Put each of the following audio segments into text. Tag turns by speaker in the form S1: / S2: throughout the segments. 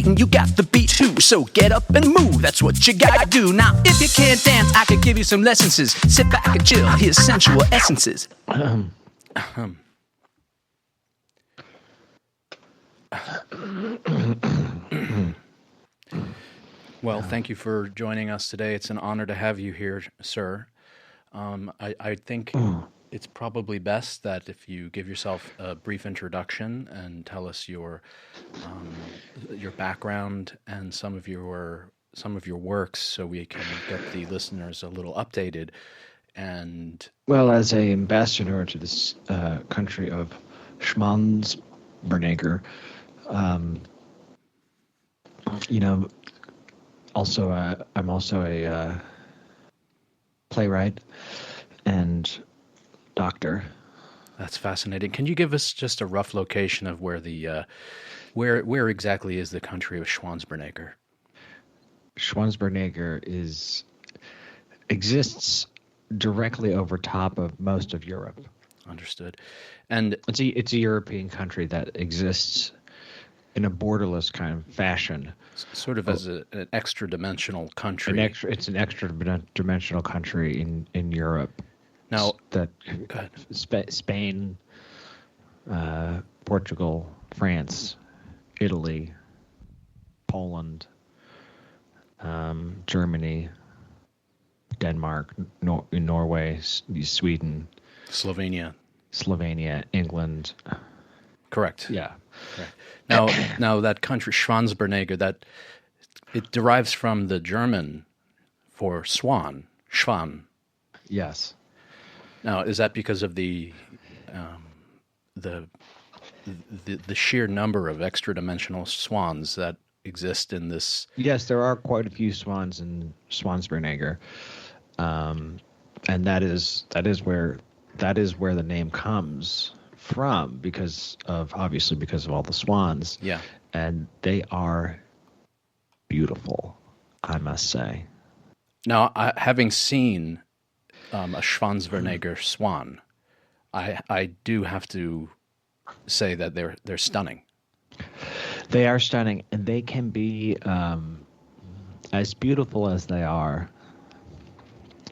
S1: and you got the beat too. So get up and move, that's what you gotta do. Now, if you can't dance, I could give you some lessons. Sit back and chill, here's Sensual Essences. Well, thank you for joining us today. It's an honor to have you here, sir. I think it's probably best that if you give yourself a brief introduction and tell us your background and some of your works, so we can get the listeners a little updated. And
S2: well, as an ambassador to this country of Schwanzenberger, I'm also a playwright and doctor.
S1: That's fascinating. Can you give us just a rough location of where the where exactly is the country of Schwanzenberger?
S2: Schwanzenberger exists directly over top of most of Europe.
S1: Understood. And
S2: it's a European country that exists in a borderless kind of fashion,
S1: sort of as an extra-dimensional country.
S2: It's an extra-dimensional country in Europe.
S1: Now,
S2: that Spain, Portugal, France, Italy, Poland, Germany, Denmark, Norway, Sweden, Slovenia, England.
S1: Correct.
S2: Yeah.
S1: Correct. Now that country Schwanzenberger, that it derives from the German for swan.
S2: Yes.
S1: Now, is that because of the sheer number of extra-dimensional swans that exist in this?
S2: Yes, there are quite a few swans in Schwanzenberger, and that is where the name comes from, because of all the swans.
S1: Yeah.
S2: And they are beautiful, I must say.
S1: Now, having seen a Schwanzenberger swan, I do have to say that they're stunning.
S2: They are stunning, and they can be as beautiful as they are.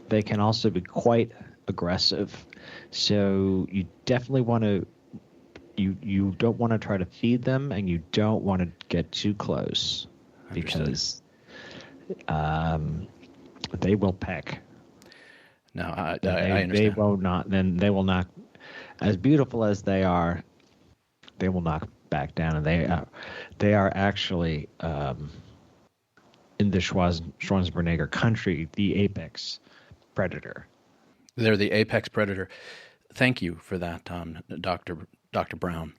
S2: They can also be quite aggressive. So you definitely want to, you don't want to try to feed them, and you don't want to get too close, because they will peck.
S1: No, I understand.
S2: They will not. Then they will not. As beautiful as they are, they will not back down, and they are actually in the Schwanzenberger country the apex predator.
S1: They're the apex predator. Thank you for that, Dr. Brown.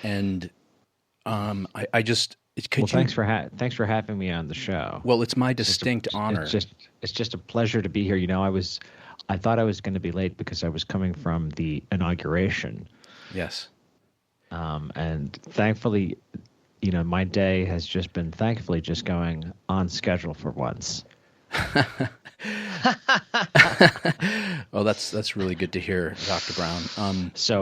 S1: And I just
S2: thanks for having me on the show.
S1: Well, it's my distinct honor.
S2: It's just a pleasure to be here. I thought I was going to be late because I was coming from the inauguration.
S1: Yes.
S2: And thankfully, my day has just been just going on schedule for once.
S1: Well, that's really good to hear, Dr. Brown.
S2: So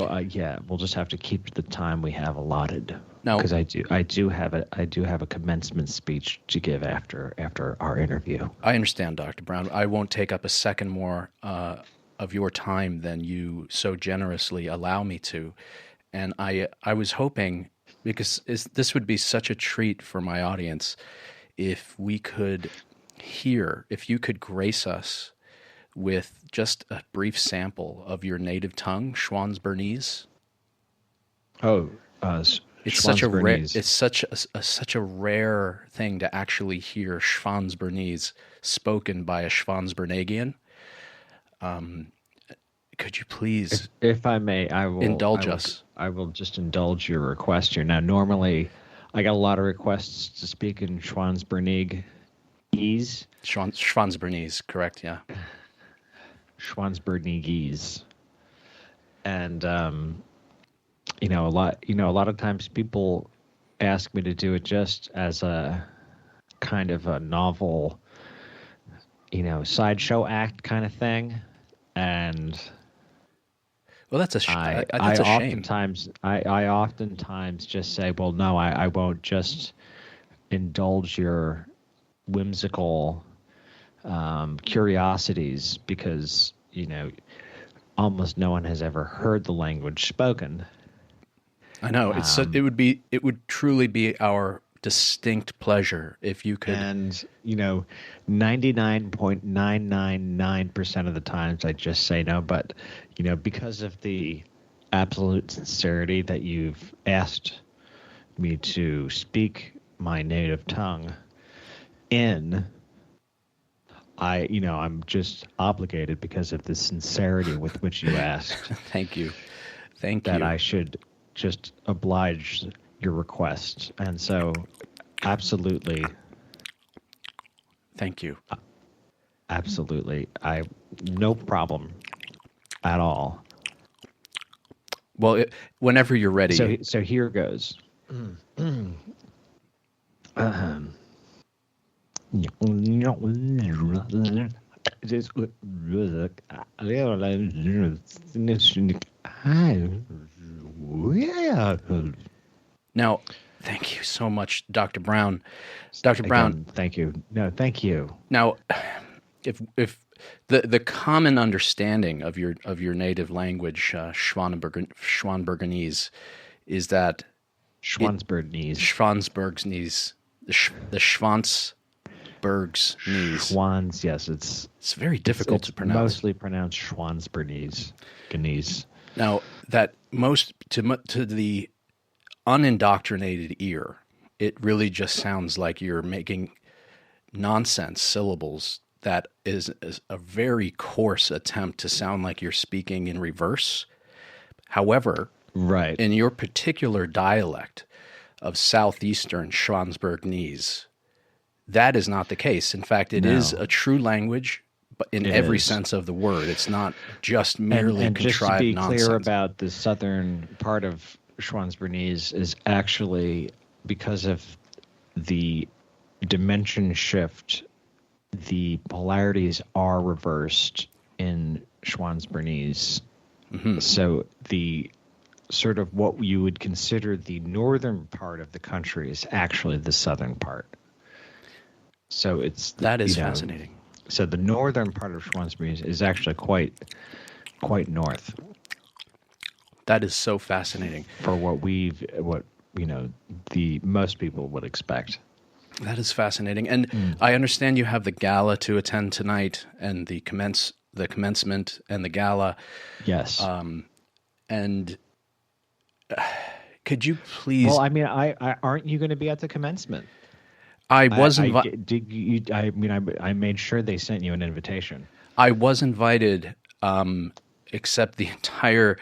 S2: we'll just have to keep the time we have allotted.
S1: No,
S2: because I do have a commencement speech to give after our interview.
S1: I understand, Dr. Brown. I won't take up a second more of your time than you so generously allow me to. And I was hoping, because this would be such a treat for my audience, if you could grace us with just a brief sample of your native tongue, Schwanzenberger.
S2: Oh,
S1: it's such a rare. It's such a rare thing to actually hear Schwanzenberger spoken by a Schwanzenbergian. Could you please,
S2: if I may,
S1: indulge us?
S2: I will just indulge your request here. Now, normally, I got a lot of requests to speak in Schwanzenberger.
S1: Schwanzenberger, correct? Yeah.
S2: Schwanzenberger. And a lot of times people ask me to do it just as a kind of a novel, sideshow act kind of thing, and
S1: well, that's a shame.
S2: I oftentimes just say, well, no, I won't just indulge your whimsical curiosities, because almost no one has ever heard the language spoken.
S1: I know it would truly be our distinct pleasure if you could.
S2: And 99.999% of the times I just say no, but because of the absolute sincerity that you've asked me to speak my native tongue in, I'm just obligated, because of the sincerity with which you asked,
S1: Thank you,
S2: that I should just oblige your request. And so, absolutely,
S1: Thank you.
S2: absolutely, no problem at all.
S1: Well, whenever you're ready.
S2: So here goes.
S1: Now, thank you so much, Dr. Brown. Dr. Brown,
S2: Again, thank you. No, thank you.
S1: now, if the common understanding of your native language, Schwanbergenese, is that
S2: Schwansbergnese.
S1: Schwansberg's the Schwanzberg's knees.
S2: Schwans, yes, it's
S1: very difficult to pronounce.
S2: Mostly pronounced Schwansbergnese.
S1: Now, that most to the unindoctrinated ear, it really just sounds like you're making nonsense syllables. That is a very coarse attempt to sound like you're speaking in reverse. However,
S2: right,
S1: in your particular dialect of southeastern Schwansbergnese, that is not the case. In fact, it is a true language, but in every sense of the word. It's not just merely
S2: and
S1: contrived
S2: just to be
S1: nonsense.
S2: clear about the southern part of Schwansbergnese, is actually because of the dimension shift, the polarities are reversed in Schwansbergnese. Mm-hmm. So the sort of what you would consider the northern part of the country is actually the southern part. So
S1: that is fascinating.
S2: So the northern part of Schwansbergnese is actually quite north.
S1: That is so fascinating.
S2: For what the most people would expect.
S1: That is fascinating. And I understand you have the gala to attend tonight, and the commencement and the gala.
S2: Yes.
S1: And could you please?
S2: Well, I mean, I aren't you going to be at the commencement?
S1: I was invited.
S2: I made sure they sent you an invitation.
S1: I was invited, except the entire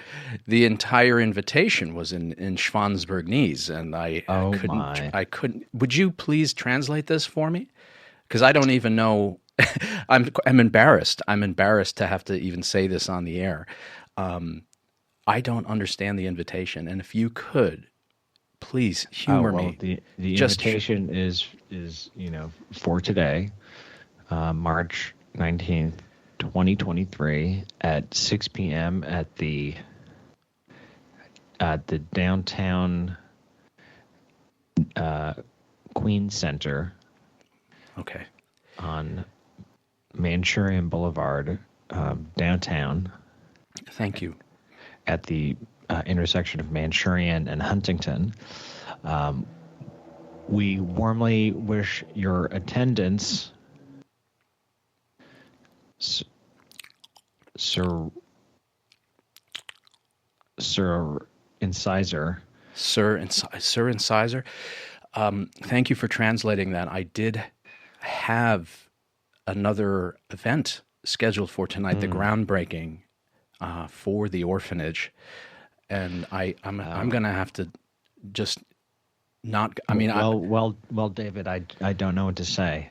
S1: invitation was in Schwansbergnese, and I couldn't. Would you please translate this for me? Because I don't even know. I'm embarrassed. I'm embarrassed to have to even say this on the air. I don't understand the invitation, and if you could, please humor me.
S2: The invitation is for today, March 19th, 2023, at 6 p.m. at the downtown Queens Center.
S1: Okay.
S2: On Manchurian Boulevard, downtown.
S1: Thank you.
S2: At the intersection of Manchurian and Huntington. We warmly wish your attendance, Sir Incisor.
S1: Sir Incisor. Thank you for translating that. I did have another event scheduled for tonight, the groundbreaking for the orphanage, and I'm gonna have to just not. I mean,
S2: well, David, I don't know what to say.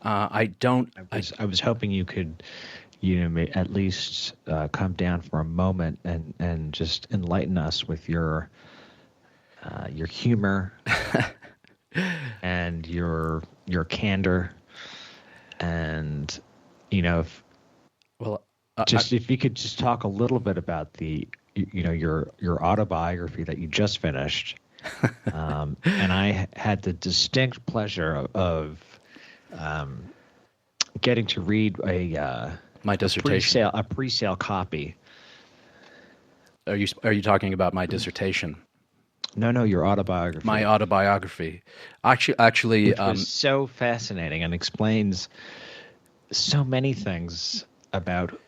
S1: I don't.
S2: I was hoping you could, at least come down for a moment and just enlighten us with your humor and your candor, and if you could just talk a little bit about the your autobiography that you just finished, And I had the distinct pleasure of getting to read
S1: My dissertation.
S2: a pre-sale copy.
S1: Are you talking about my dissertation?
S2: No, your
S1: My
S2: autobiography,
S1: autobiography. Actually,
S2: which was so fascinating and explains so many things about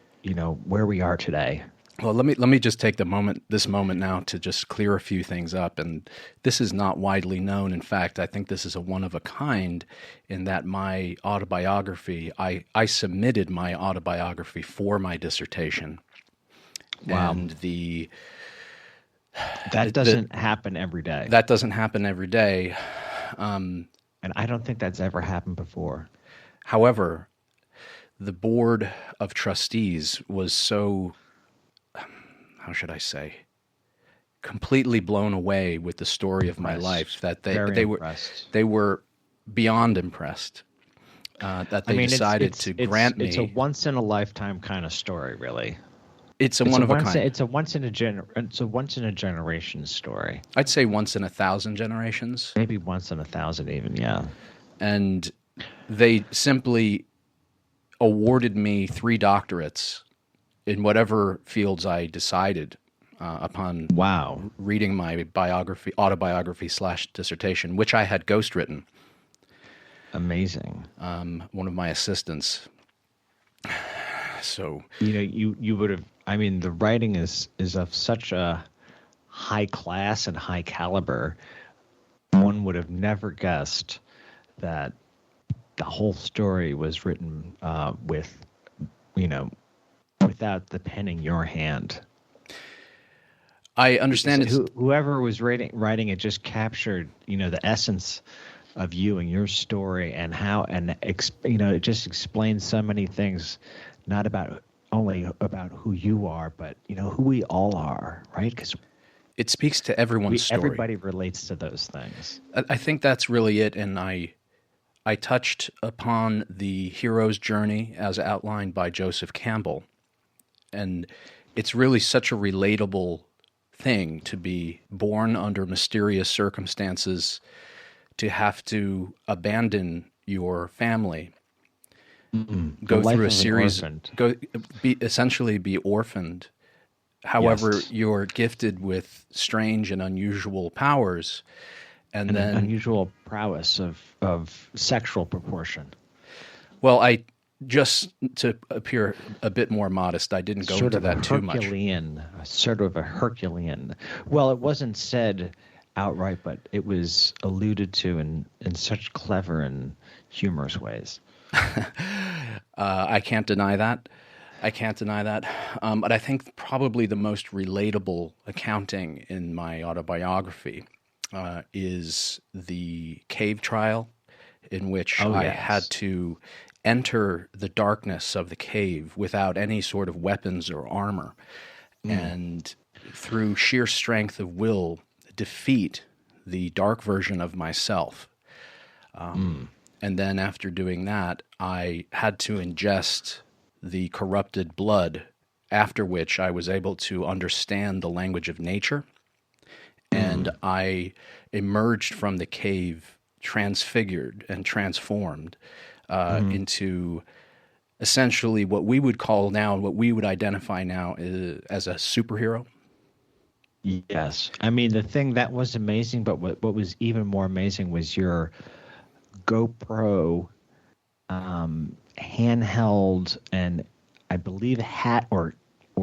S2: where we are today.
S1: well, let me just take this moment now to just clear a few things up. And this is not widely known. In fact, I think this is a one of a kind in that my autobiography, I submitted my autobiography for my dissertation.
S2: Wow,
S1: And
S2: that
S1: the
S2: doesn't happen every day,
S1: that doesn't happen every day.
S2: and I don't think that's ever happened before.
S1: However, the board of trustees was so, how should I say, completely blown away with the story of my
S2: Impressed,
S1: life that
S2: very impressed.
S1: they were beyond impressed, that
S2: I
S1: they
S2: mean,
S1: decided to grant
S2: it's a
S1: me.
S2: once in a lifetime kind of story, really.
S1: It's a one of a kind.
S2: It's a once in a generation story.
S1: I'd say once in 1,000 generations.
S2: Maybe once in 1,000 even, yeah.
S1: And they simply awarded me 3 doctorates in whatever fields I decided upon
S2: Wow.
S1: reading my autobiography / dissertation, which I had ghostwritten.
S2: Amazing.
S1: One of my assistants. So
S2: You would have, I mean, the writing is of such a high class and high caliber. One would have never guessed that the whole story was written with, you know, without the pen in your hand.
S1: I understand
S2: Whoever was writing it just captured, the essence of you and your story and how, it just explains so many things, not about only about who you are, but who we all are, right? Because
S1: it speaks to everyone's story.
S2: everybody relates to those things.
S1: I think that's really it, and I touched upon the hero's journey as outlined by Joseph Campbell, and it's really such a relatable thing to be born under mysterious circumstances, to have to abandon your family, go through a series, essentially be orphaned. However,
S2: Yes.
S1: you're gifted with strange and unusual powers, and
S2: An
S1: then,
S2: unusual prowess of sexual proportion.
S1: well, just to appear a bit more modest, I didn't go into that too much.
S2: Sort of a Herculean. Well, it wasn't said outright, but it was alluded to in such clever and humorous ways.
S1: I can't deny that. I can't deny that. But I think probably the most relatable accounting in my autobiography is the cave trial, in which I had to enter the darkness of the cave without any sort of weapons or armor, and through sheer strength of will, defeat the dark version of myself. And then after doing that, I had to ingest the corrupted blood, after which I was able to understand the language of nature. And I emerged from the cave transfigured and transformed into essentially what we would call now, what we would identify now as a superhero.
S2: Yes. I mean, the thing that was amazing, but what was even more amazing was your GoPro handheld and I believe hat or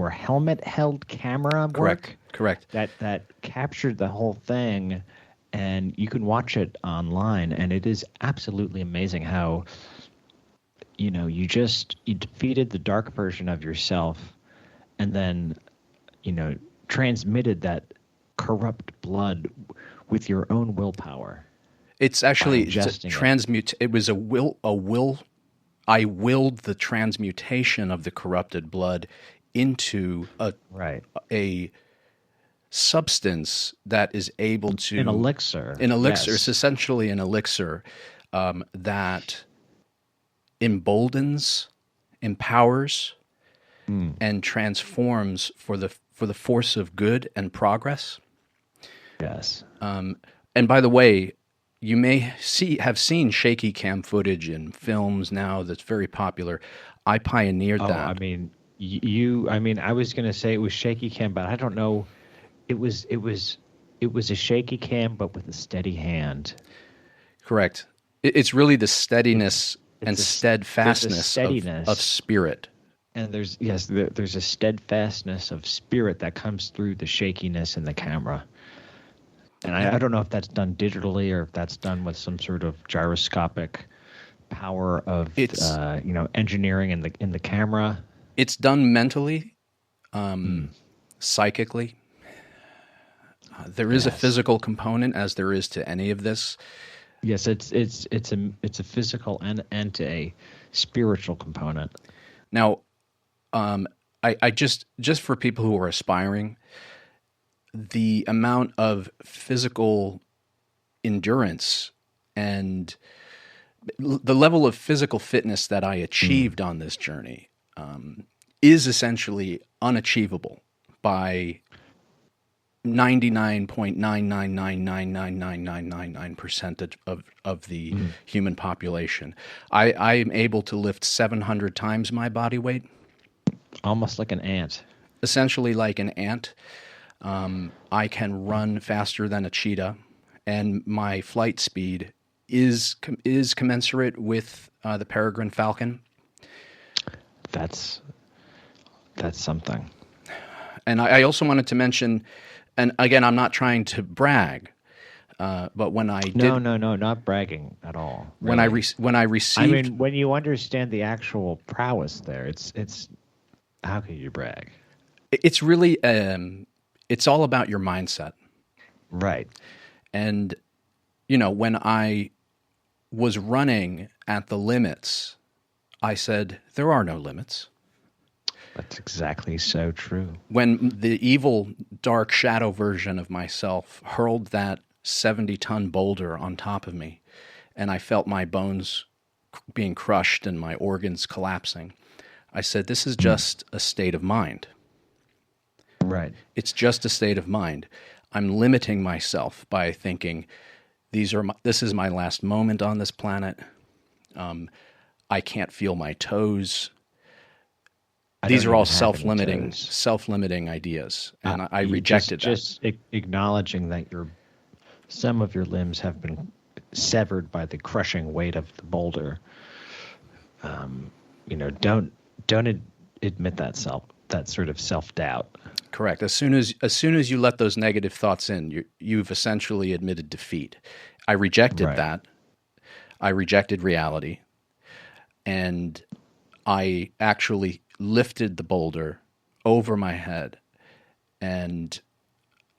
S2: helmet held camera work.
S1: Correct.
S2: That captured the whole thing, and you can watch it online, and it is absolutely amazing how you defeated the dark version of yourself, and then transmitted that corrupt blood with your own willpower.
S1: It's actually
S2: Ingesting it.
S1: transmute. It was a will. I willed the transmutation of the corrupted blood into a substance that is able to
S2: An elixir.
S1: An elixir.
S2: Yes.
S1: It's essentially an elixir that emboldens, empowers, and transforms for the force of good and progress.
S2: Yes.
S1: And by the way, you may have seen shaky cam footage in films now that's very popular. I pioneered
S2: Oh, I
S1: that.
S2: mean, I mean, I was gonna say it was shaky cam, but I don't know. It was a shaky cam, but with a steady hand.
S1: Correct. It's really the
S2: It's
S1: steadiness and
S2: there's a
S1: steadfastness of
S2: steadiness,
S1: spirit.
S2: and there's a steadfastness of spirit that comes through the shakiness in the camera. And I don't know if that's done digitally or if that's done with some sort of gyroscopic power of
S1: It's
S2: engineering in the camera.
S1: it's done mentally,
S2: Mm,
S1: psychically. There is a
S2: yes,
S1: physical component, as there is to any of this.
S2: yes, it's a physical and a spiritual component.
S1: Now, I just for people who are aspiring, the amount of physical endurance and the level of physical fitness that I
S2: Mm,
S1: achieved on this journey is essentially unachievable by 99.999999999% of the
S2: mm.
S1: human population. I am able to lift 700 times my body weight,
S2: Almost like an ant.
S1: essentially like an ant. I can run faster than a cheetah, and my flight speed is commensurate with the peregrine falcon.
S2: That's that's something.
S1: And I also wanted to mention, and again, I'm not trying to brag, but
S2: No, no, no, not bragging at all, really.
S1: when I
S2: I
S1: received,
S2: mean, when you understand the actual prowess there, it's how can you brag?
S1: it's really it's all about your mindset.
S2: Right.
S1: And when I was running at the limits, I said there are no limits.
S2: That's exactly so true.
S1: When the evil, dark shadow version of myself hurled that 70-ton boulder on top of me, and I felt my bones being crushed and my organs collapsing, I said, this is
S2: Mm.
S1: just a state of mind.
S2: Right.
S1: It's just a state of mind. I'm limiting myself by thinking this is my last moment on this planet. I can't feel my toes.
S2: I
S1: These
S2: don't
S1: are all
S2: even have any
S1: self-limiting
S2: toes.
S1: self-limiting ideas, and I
S2: You just
S1: rejected that.
S2: just acknowledging that some of your limbs have been severed by the crushing weight of the boulder. Don't admit that sort of self doubt.
S1: Correct. As soon as you let those negative thoughts in, you've essentially admitted defeat. I rejected
S2: Right.
S1: that. I rejected reality, and I actually lifted the boulder over my head and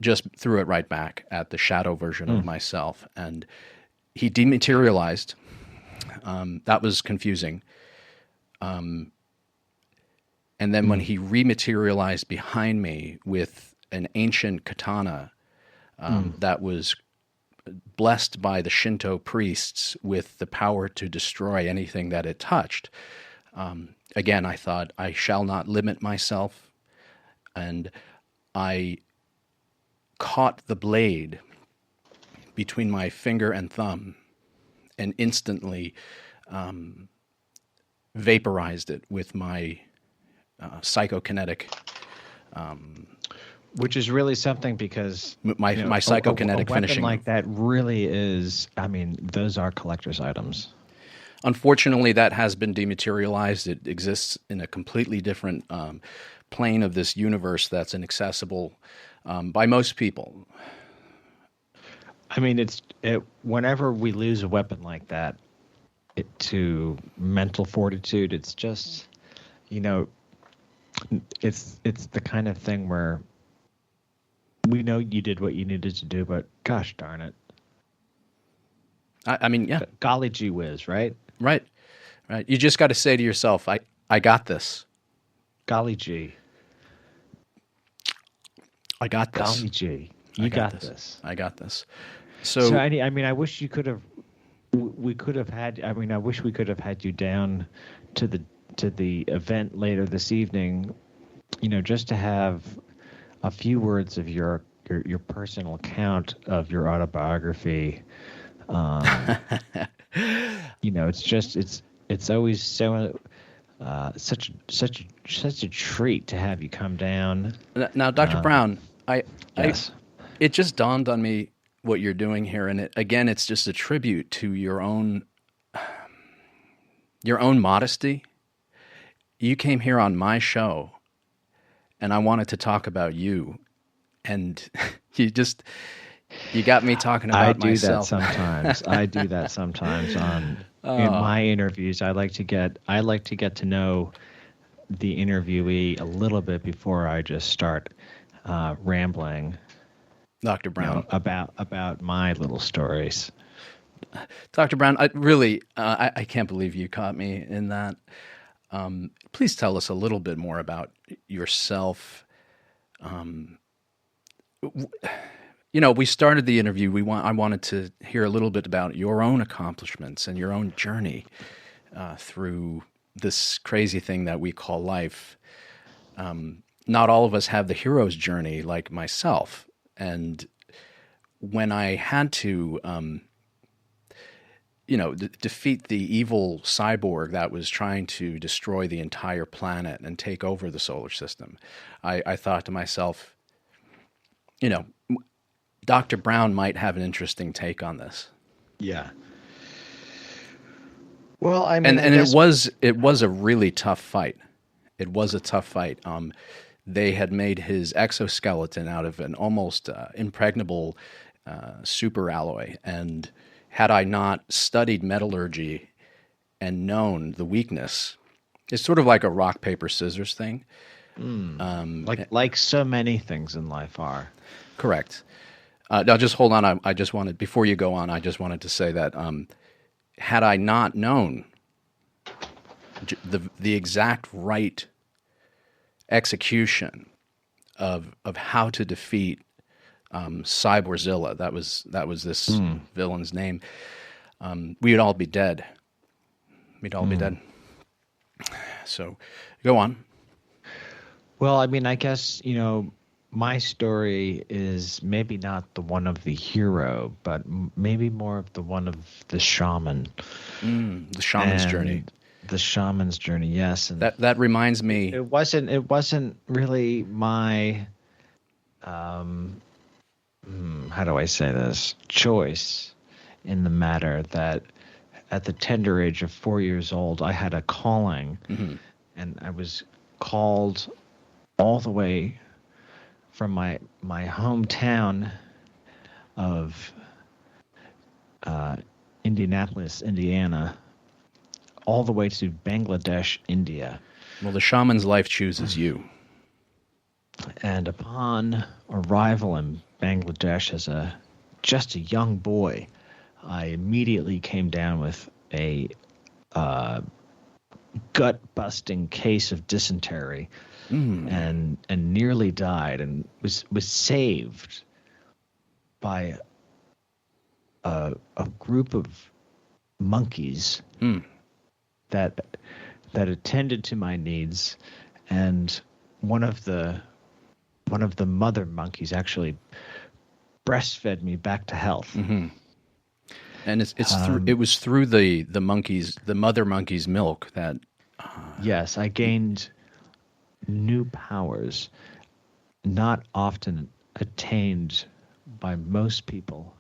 S1: just threw it right back at the shadow version of
S2: Mm.
S1: myself. And he dematerialized. That was confusing. And then when
S2: Mm.
S1: he rematerialized behind me with an ancient katana
S2: Mm.
S1: that was blessed by the Shinto priests with the power to destroy anything that it touched, again, I thought, I shall not limit myself. And I caught the blade between my finger and thumb and instantly vaporized it with my psychokinetic,
S2: Which is really something because
S1: my
S2: a
S1: psychokinetic
S2: weapon
S1: finishing
S2: like
S1: move.
S2: that really is. I mean, those are collector's items.
S1: Unfortunately, that has been dematerialized. It exists in a completely different plane of this universe that's inaccessible by most people.
S2: I mean, whenever we lose a weapon like that, to mental fortitude, it's just, you know, it's the kind of thing where we know you did what you needed to do, but gosh darn it,
S1: I mean, yeah,
S2: golly gee whiz, right?
S1: right, right. You just got to say to yourself, I got this.
S2: Golly gee,
S1: I got this.
S2: golly gee,
S1: I
S2: you
S1: got
S2: got
S1: this.
S2: this.
S1: I got this.
S2: So
S1: So
S2: I mean, I wish you could have. We could have had. I mean, I wish we could have had you down to the event later this evening. Just to have a few words of your your personal account of your autobiography. Um, it's always so such a treat to have you come down.
S1: Now, Dr. Brown, I
S2: Yes.
S1: it just dawned on me what you're doing here, and it's just a tribute to your own modesty. You came here on my show, and I wanted to talk about you, and you just you got me talking
S2: I
S1: about
S2: do that
S1: myself.
S2: sometimes. I do that sometimes in my interviews. I like to get to know the interviewee a little bit before I just start rambling,
S1: Dr. Brown.
S2: about my little stories.
S1: Dr. Brown, I can't believe you caught me in that. Please tell us a little bit more about yourself. We started the interview. I wanted to hear a little bit about your own accomplishments and your own journey through this crazy thing that we call life. Not all of us have the hero's journey like myself, and when I had to, defeat the evil cyborg that was trying to destroy the entire planet and take over the solar system, I thought to myself, Dr. Brown might have an interesting take on this.
S2: Yeah. Well, I mean,
S1: and it was a really tough fight. It was a tough fight. They had made his exoskeleton out of an almost impregnable super alloy, and had I not studied metallurgy and known the weakness, it's sort of like a rock paper scissors thing.
S2: like so many things in life are.
S1: Correct. Now, just hold on. I just wanted, before you go on, I just wanted to say that had I not known the exact right execution of how to defeat Cyborzilla, that was this villain's name, we would all be dead. We'd all be dead. So, go on.
S2: Well, I mean, I guess, my story is maybe not the one of the hero, but maybe more of the one of the shaman.
S1: The shaman's journey.
S2: The shaman's journey, yes. And
S1: that reminds me.
S2: It wasn't really my, how do I say this, choice in the matter that at the tender age of 4 years old, I had a calling, and I was called all the way from my hometown of Indianapolis, Indiana, all the way to Bangladesh, India.
S1: Well, the shaman's life chooses you.
S2: And upon arrival in Bangladesh as just a young boy, I immediately came down with a gut-busting case of dysentery. And nearly died, and was saved by a group of monkeys that attended to my needs, and one of the mother monkeys actually breastfed me back to health.
S1: And it was through the mother monkey's milk that.
S2: Yes, I gained new powers not often attained by most people.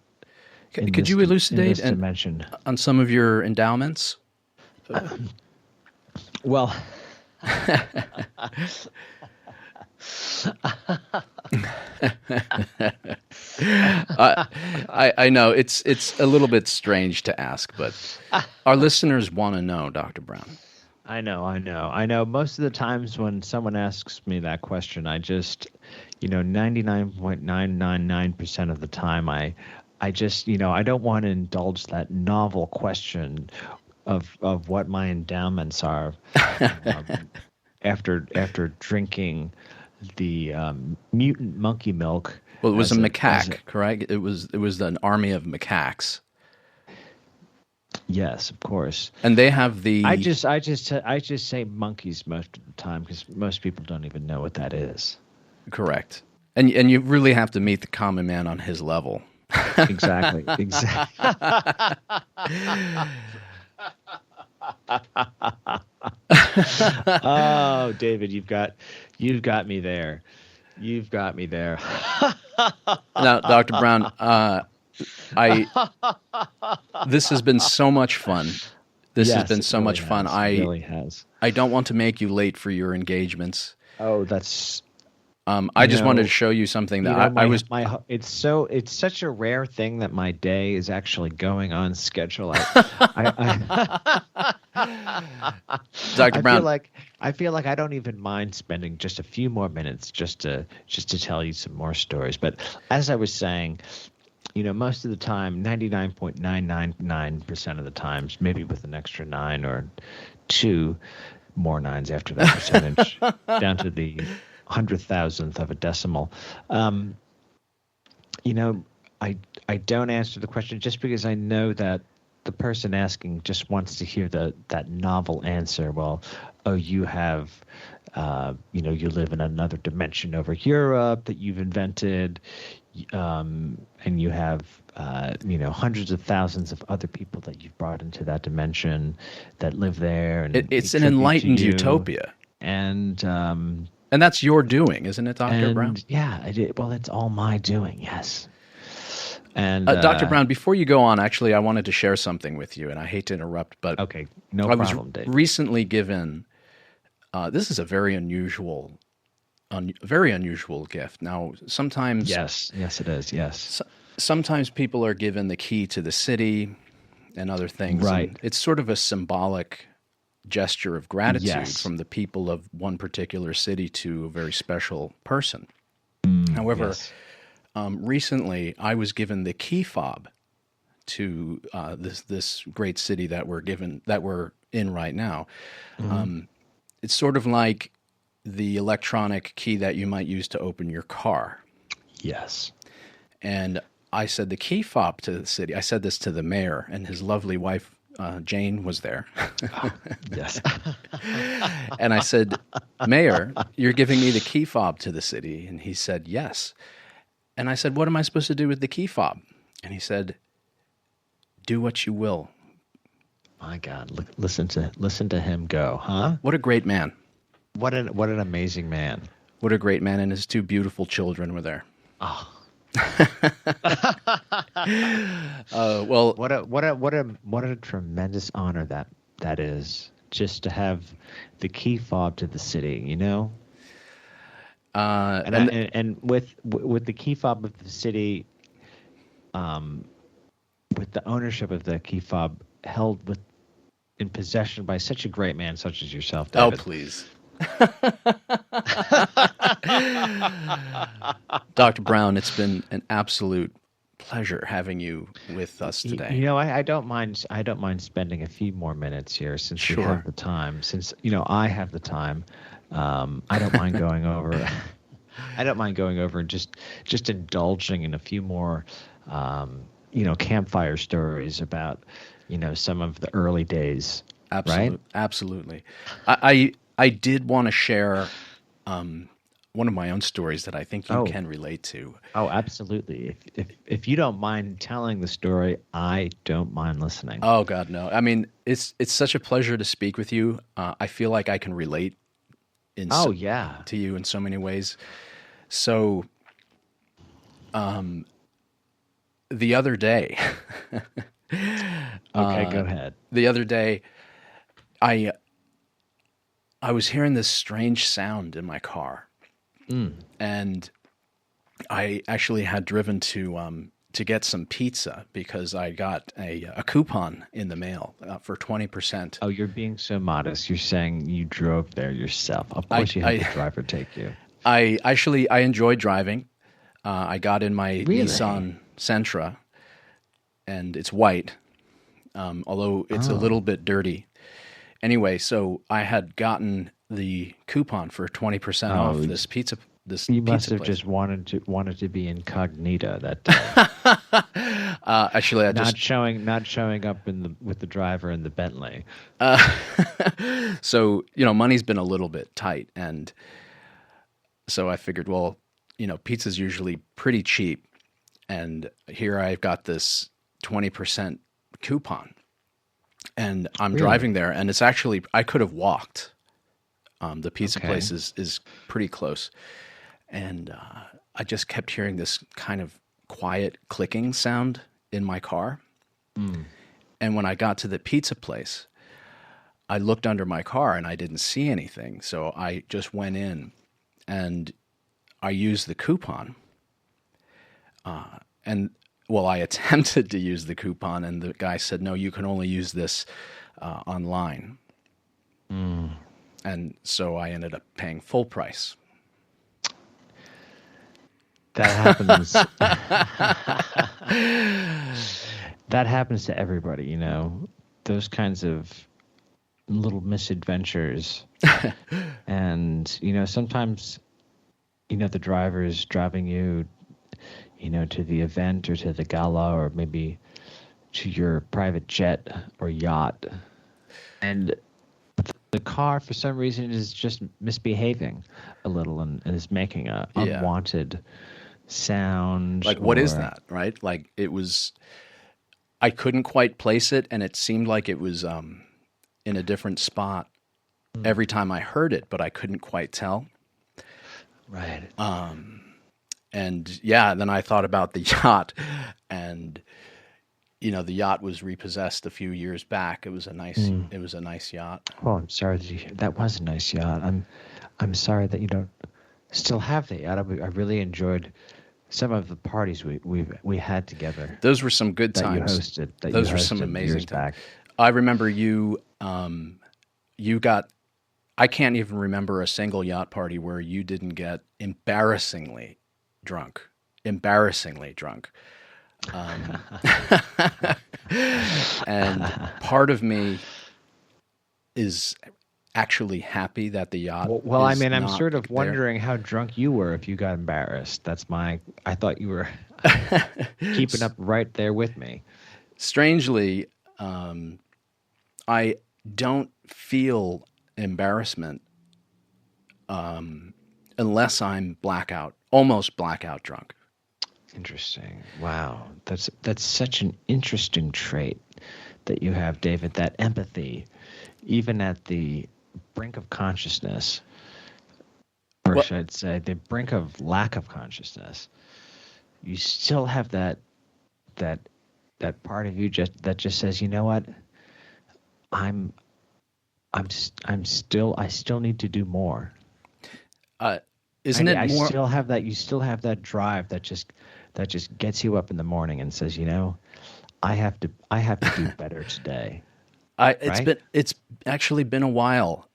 S1: Could you elucidate on some of your endowments?
S2: Well,
S1: I know it's a little bit strange to ask, but our listeners want to know, Dr. Brown.
S2: I know. Most of the times when someone asks me that question, I just, 99.999% of the time, I just, I don't want to indulge that novel question of what my endowments are after drinking the mutant monkey milk.
S1: Well, it was a macaque, correct? It was an army of macaques.
S2: Yes, of course.
S1: And they have the.
S2: I just say monkeys most of the time because most people don't even know what that is.
S1: Correct. And you really have to meet the common man on his level.
S2: Exactly. Exactly. Oh, David, you've got me there. You've got me there.
S1: Now, Dr. Brown, I this has been so much fun. This has
S2: Yes,
S1: been
S2: it
S1: so
S2: really
S1: much fun.
S2: has. It really has.
S1: I don't want to make you late for your engagements.
S2: Oh, that's
S1: I
S2: you
S1: just wanted to
S2: know,
S1: show you something
S2: you
S1: that
S2: know
S1: I was,
S2: it's such a rare thing that my day is actually going on schedule.
S1: Dr.
S2: I feel
S1: Brown.
S2: like I don't even mind spending just a few more minutes just to tell you some more stories. But as I was saying, most of the time, 99.999% of the times, maybe with an extra 9 or 2 more nines after that percentage, down to the 100,000th of a decimal. You know, I don't answer the question just because I know that the person asking just wants to hear that novel answer. Well, oh, you have, you live in another dimension over Europe that you've invented, and you have, hundreds of thousands of other people that you've brought into that dimension that live there and
S1: It's
S2: pay
S1: an
S2: tribute to
S1: enlightened
S2: you.
S1: utopia.
S2: And
S1: And that's your doing, isn't it, Dr. Brown?
S2: yeah, well, it's all my doing, yes. And
S1: Dr. Brown, before you go on, actually, I wanted to share something with you, and I hate to interrupt, but
S2: okay, no
S1: I was
S2: problem, Dave.
S1: recently given, this is a very unusual gift. Now, sometimes,
S2: Yes, it is. Yes,
S1: sometimes people are given the key to the city and other things,
S2: right.
S1: and it's sort of a symbolic gesture of gratitude
S2: Yes.
S1: from the people of one particular city to a very special person. However,
S2: Yes.
S1: recently I was given the key fob to this great city that we're in right now. It's sort of like the electronic key that you might use to open your car.
S2: Yes.
S1: And I said the key fob to the city. I said this to the mayor, and his lovely wife Jane was there.
S2: Yes.
S1: And I said, Mayor, you're giving me the key fob to the city. And he said, yes. And I said, what am I supposed to do with the key fob? And he said, do what you will.
S2: My God, listen to him go, huh?
S1: What a great man.
S2: What an amazing man.
S1: What a great man. And his 2 beautiful children were there.
S2: Oh.
S1: Well,
S2: what a tremendous honor that is, just to have the key fob to the city, and with the key fob of the city, with the ownership of the key fob held in possession by such a great man such as yourself, David.
S1: Oh, please. Dr. Brown, it's been an absolute pleasure having you with us today.
S2: I don't mind spending a few more minutes here since
S1: Sure.
S2: we have the time. Since I have the time, I don't mind going over. I don't mind going over and just indulging in a few more, campfire stories about, some of the early days. Right?
S1: Absolutely. I did want to share one of my own stories that I think you can relate to.
S2: Oh, absolutely. If you don't mind telling the story, I don't mind listening.
S1: Oh God, no. I mean, it's such a pleasure to speak with you. I feel like I can relate to you in so many ways. So, the other day,
S2: okay, go ahead.
S1: The other day, I was hearing this strange sound in my car, and I actually had driven to get some pizza because I got a coupon in the mail for 20%.
S2: Oh, you're being so modest. You're saying you drove there yourself. Of course, you had the driver take you.
S1: I enjoy driving. I got in my Nissan Sentra, and it's white, although it's a little bit dirty. Anyway, so I had gotten the coupon for 20% off this pizza.
S2: You must have just wanted to be incognito that day.
S1: Actually,
S2: not showing up with the driver in the Bentley.
S1: So money's been a little bit tight, and so I figured, well, pizza's usually pretty cheap, and here I've got this 20% coupon, and I'm
S2: Really?
S1: driving there, and it's actually I could have walked. The pizza
S2: Okay.
S1: place is pretty close, and I just kept hearing this kind of quiet clicking sound in my car.
S2: Mm.
S1: And when I got to the pizza place, I looked under my car and I didn't see anything. So I just went in and I used the coupon. And well, I attempted to use the coupon, and the guy said, no, you can only use this online.
S2: Mm.
S1: And so I ended up paying full price.
S2: That happens. That happens to everybody, those kinds of little misadventures. And, sometimes, the driver is driving you, to the event or to the gala or maybe to your private jet or yacht. And the car, for some reason, is just misbehaving a little and is making a
S1: Yeah.
S2: unwanted sound
S1: Like, what is
S2: or
S1: that? Right? Like, I couldn't quite place it, and it seemed like it was in a different spot every time I heard it, but I couldn't quite tell.
S2: right.
S1: And yeah, then I thought about the yacht, and the yacht was repossessed a few years back.
S2: Mm.
S1: It was a nice yacht.
S2: Oh, I'm sorry that that was a nice yacht. I'm sorry that you don't still have the yacht. I really enjoyed some of the parties we had together
S1: Those were some good
S2: that you
S1: times.
S2: hosted
S1: Those were some
S2: years
S1: amazing times.
S2: back.
S1: I remember you got. I can't even remember a single yacht party where you didn't get embarrassingly drunk. Embarrassingly drunk. Um, and part of me is actually happy that the yacht
S2: Well, I
S1: is
S2: mean, I'm
S1: not
S2: sort of
S1: there.
S2: wondering how drunk you were if you got embarrassed. I thought you were keeping up right there with me.
S1: Strangely, I don't feel embarrassment unless I'm almost blackout drunk.
S2: Interesting. Wow. That's such an interesting trait that you have, David, that empathy, even at the brink of consciousness, or
S1: Well,
S2: should I say the brink of lack of consciousness, you still have that that part of you that just says, you know what, I'm I still need to do more.
S1: uh, isn't it
S2: I
S1: more?
S2: still have that. You still have that drive that just gets you up in the morning and says, I have to do better today. Right?
S1: It's actually been a while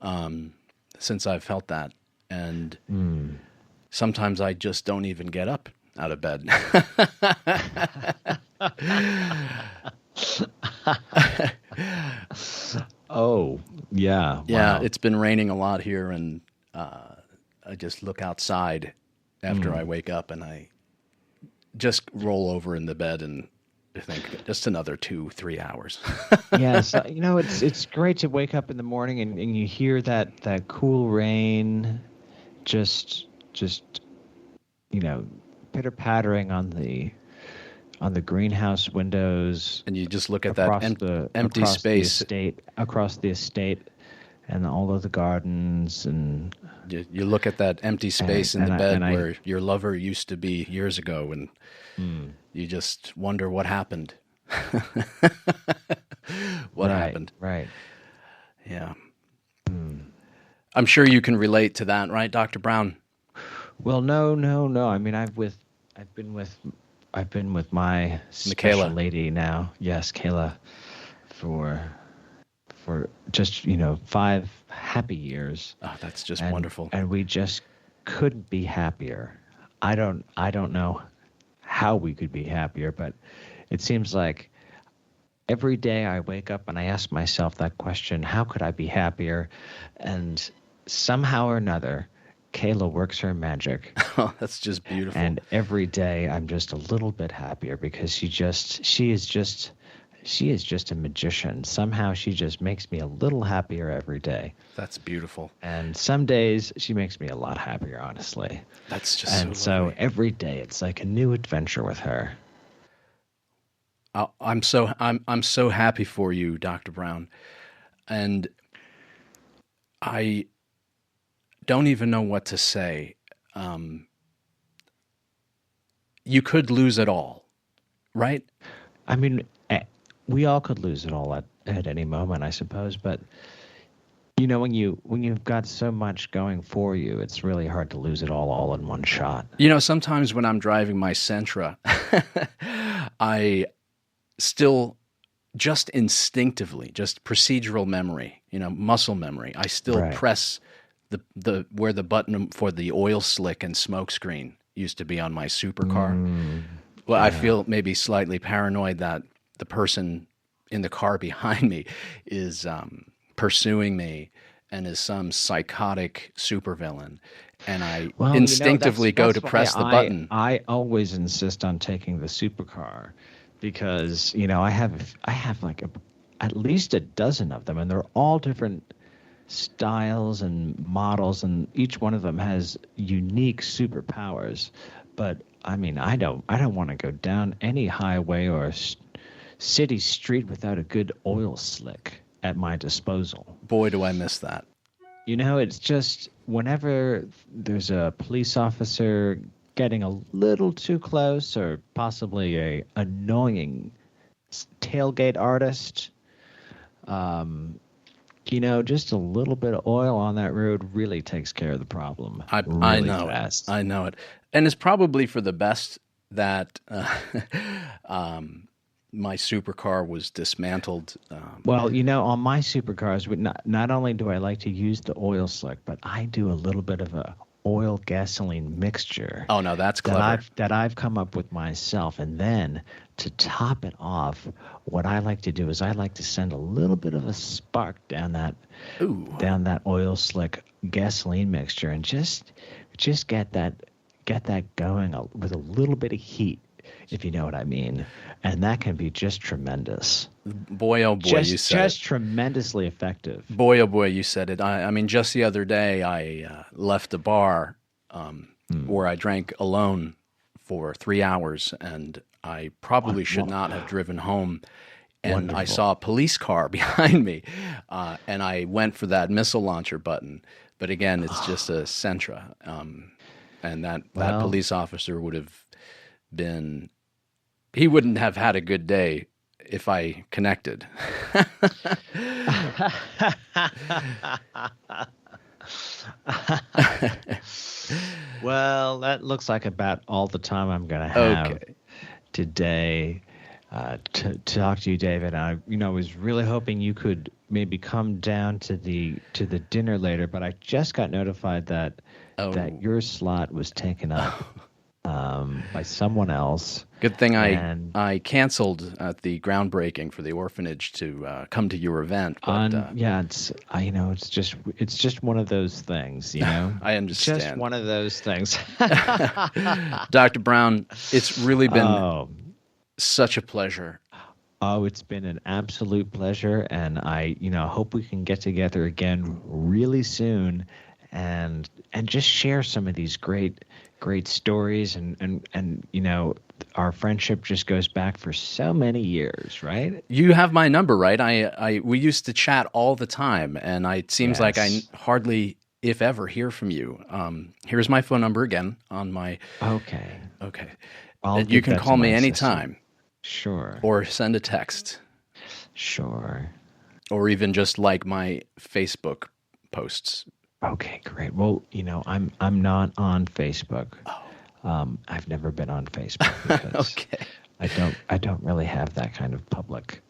S1: since I've felt that, and
S2: Mm.
S1: sometimes I just don't even get up out of bed.
S2: Oh, yeah.
S1: Yeah,
S2: Wow.
S1: it's been raining a lot here, and I just look outside after I
S2: Mm.
S1: wake up, and I just roll over in the bed and think just another 2, 3 hours.
S2: Yes, it's great to wake up in the morning and you hear that cool rain just pitter pattering on the greenhouse windows
S1: And you just look at that empty space.
S2: across the estate and all of the gardens
S1: You look at that empty space in the bed
S2: and I
S1: where your lover used to be years ago, and
S2: mm,
S1: you just wonder what happened. What
S2: right,
S1: happened?
S2: right.
S1: Yeah.
S2: Mm.
S1: I'm sure you can relate to that, right, Dr. Brown?
S2: Well, no. I mean, I've been with my special
S1: Michaela.
S2: lady now. Yes, Kayla, for just 5 happy years,
S1: Oh, that's just
S2: and
S1: wonderful.
S2: we just couldn't be happier. I don't know how we could be happier, but it seems like every day I wake up and I ask myself that question: how could I be happier? And somehow or another, Kayla works her magic.
S1: Oh, that's just beautiful.
S2: And every day I'm just a little bit happier because she is just she is just a magician. Somehow she just makes me a little happier every day.
S1: That's beautiful.
S2: And some days she makes me a lot happier, honestly.
S1: That's just so
S2: And so
S1: lovely.
S2: every day it's like a new adventure with her.
S1: I'm so happy for you, Dr. Brown. And I don't even know what to say. Um, you could lose it all, right?
S2: I mean, we all could lose it all at any moment, I suppose. But when you've got so much going for you, it's really hard to lose it all in one shot.
S1: Sometimes when I'm driving my Sentra, I still just instinctively, just procedural memory, muscle memory, I still
S2: Right.
S1: press the where the button for the oil slick and smoke screen used to be on my supercar.
S2: Mm,
S1: Well, I
S2: yeah.
S1: feel maybe slightly paranoid that the person in the car behind me is pursuing me and is some psychotic supervillain, and I
S2: Well,
S1: instinctively go to
S2: that's why
S1: press the button.
S2: I always insist on taking the supercar because I have like at least a dozen of them, and they're all different styles and models, and each one of them has unique superpowers. But I mean, I don't want to go down any highway or city street without a good oil slick at my disposal.
S1: Boy, do I miss that.
S2: It's just whenever there's a police officer getting a little too close or possibly a annoying tailgate artist, um, just a little bit of oil on that road really takes care of the problem
S1: I
S2: really
S1: know it.
S2: fast.
S1: I know it. And it's probably for the best that my supercar was dismantled.
S2: Well, on my supercars, not only do I like to use the oil slick, but I do a little bit of a oil gasoline mixture
S1: Oh, no, that's clever.
S2: that I've come up with myself. And then to top it off, what I like to do is I like to send a little bit of a spark
S1: Ooh,
S2: down that oil slick gasoline mixture and just get that going with a little bit of heat, if you know what I mean. And that can be just tremendous.
S1: boy, oh boy, you said it.
S2: Just tremendously effective.
S1: Boy, oh boy, you said it. I mean, just the other day, I left a bar where I drank alone for 3 hours, and I probably should not have driven home. And I
S2: Wonderful.
S1: saw a police car behind me, and I went for that missile launcher button. But again, it's just a Sentra, and that
S2: Well,
S1: police officer would have been. He wouldn't have had a good day if I connected.
S2: well, that looks like about all the time I'm going to have
S1: Okay.
S2: today to talk to you, David. I was really hoping you could maybe come down to the dinner later, but I just got notified that
S1: Oh,
S2: your slot was taken up by someone else,
S1: good thing
S2: and
S1: I canceled at the groundbreaking for the orphanage to come to your event. But
S2: yeah, it's just one of those things,
S1: I
S2: just
S1: understand.
S2: one of those things.
S1: Dr. Brown, it's really been
S2: Oh,
S1: such a pleasure.
S2: oh, it's been an absolute pleasure, and I, hope we can get together again really soon, and just share some of these great stories, and our friendship just goes back for so many years, right?
S1: You have my number, right? We used to chat all the time, and it seems like I
S2: Yes.
S1: hardly, if ever, hear from you. Here's my phone number again on my.
S2: Okay.
S1: Okay,
S2: I'll
S1: you
S2: give
S1: can
S2: that to
S1: call me
S2: my assistant.
S1: anytime,
S2: Sure.
S1: or send a text,
S2: Sure.
S1: or even just like my Facebook posts.
S2: Okay, great. Well, I'm not on Facebook. I've never been on Facebook because
S1: Okay.
S2: I don't really have that kind of public.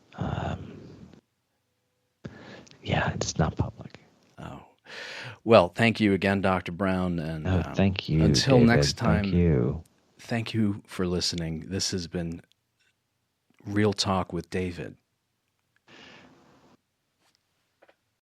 S2: Yeah, it's not public.
S1: Oh. Well, thank you again, Dr. Brown, and
S2: Oh, thank you,
S1: until next
S2: David. Thank
S1: time,
S2: you.
S1: thank you for listening. This has been Real Talk with David.